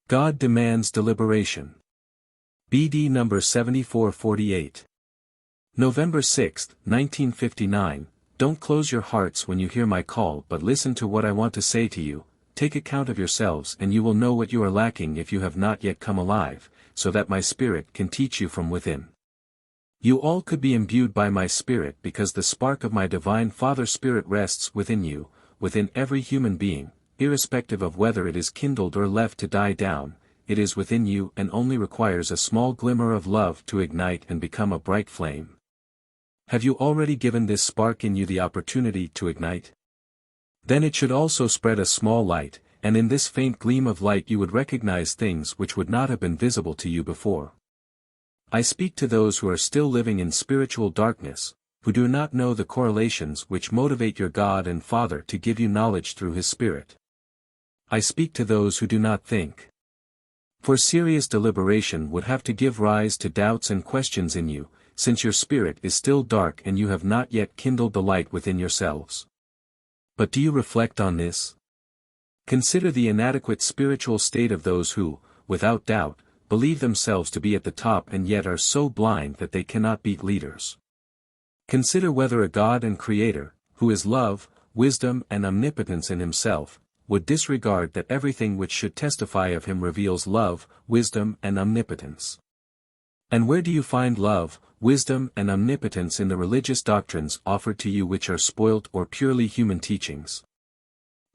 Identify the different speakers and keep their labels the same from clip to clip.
Speaker 1: God demands deliberation. BD number 7448. November 6, 1959. Don't close your hearts when you hear my call, but listen to what I want to say to you. Take account of yourselves and you will know what you are lacking if you have not yet come alive, so that my Spirit can teach you from within. You all could be imbued by my Spirit because the spark of my divine Father Spirit rests within you, within every human being, irrespective of whether it is kindled or left to die down. It is within you and only requires a small glimmer of love to ignite and become a bright flame. Have you already given this spark in you the opportunity to ignite? Then it should also spread a small light, and in this faint gleam of light you would recognize things which would not have been visible to you before. I speak to those who are still living in spiritual darkness, who do not know the correlations which motivate your God and Father to give you knowledge through His Spirit. I speak to those who do not think. For serious deliberation would have to give rise to doubts and questions in you, since your spirit is still dark and you have not yet kindled the light within yourselves. But do you reflect on this? Consider the inadequate spiritual state of those who, without doubt, believe themselves to be at the top and yet are so blind that they cannot beat leaders. Consider whether a God and Creator, who is love, wisdom and omnipotence in Himself, would disregard that everything which should testify of Him reveals love, wisdom and omnipotence. And where do you find love, wisdom and omnipotence in the religious doctrines offered to you which are spoilt or purely human teachings?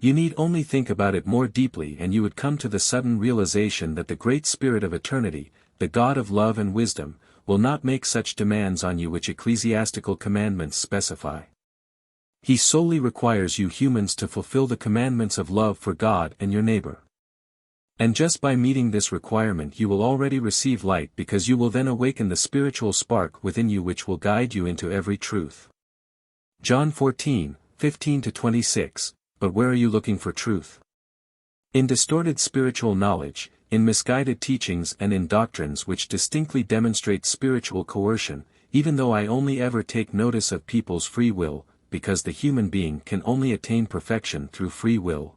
Speaker 1: You need only think about it more deeply and you would come to the sudden realization that the great Spirit of eternity, the God of love and wisdom, will not make such demands on you which ecclesiastical commandments specify. He solely requires you humans to fulfill the commandments of love for God and your neighbor. And just by meeting this requirement you will already receive light because you will then awaken the spiritual spark within you which will guide you into every truth. John 14, 15-26, but where are you looking for truth? In distorted spiritual knowledge, in misguided teachings and in doctrines which distinctly demonstrate spiritual coercion, even though I only ever take notice of people's free will, because the human being can only attain perfection through free will.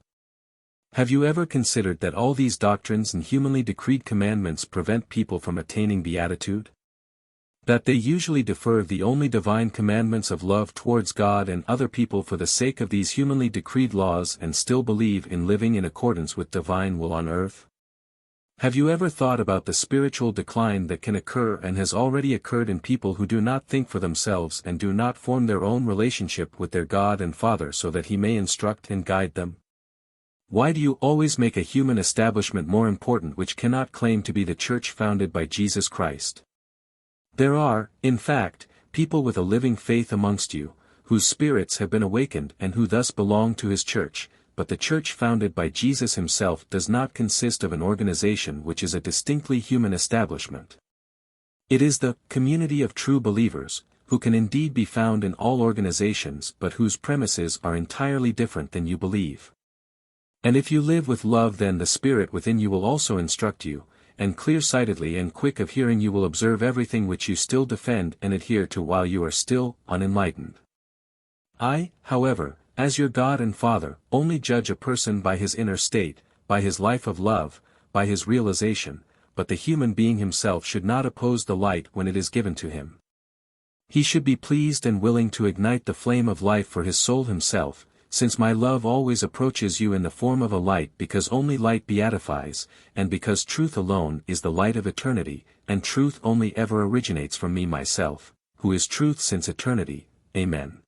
Speaker 1: Have you ever considered that all these doctrines and humanly decreed commandments prevent people from attaining beatitude? That they usually defer the only divine commandments of love towards God and other people for the sake of these humanly decreed laws and still believe in living in accordance with divine will on earth? Have you ever thought about the spiritual decline that can occur and has already occurred in people who do not think for themselves and do not form their own relationship with their God and Father so that He may instruct and guide them? Why do you always make a human establishment more important which cannot claim to be the church founded by Jesus Christ? There are, in fact, people with a living faith amongst you, whose spirits have been awakened and who thus belong to His church, but the church founded by Jesus Himself does not consist of an organization which is a distinctly human establishment. It is the community of true believers, who can indeed be found in all organizations but whose premises are entirely different than you believe. And if you live with love, then the Spirit within you will also instruct you, and clear-sightedly and quick of hearing you will observe everything which you still defend and adhere to while you are still unenlightened. I, however, as your God and Father, only judge a person by his inner state, by his life of love, by his realization, but the human being himself should not oppose the light when it is given to him. He should be pleased and willing to ignite the flame of life for his soul himself, since my love always approaches you in the form of a light because only light beatifies, and because truth alone is the light of eternity, and truth only ever originates from me myself, who is truth since eternity. Amen.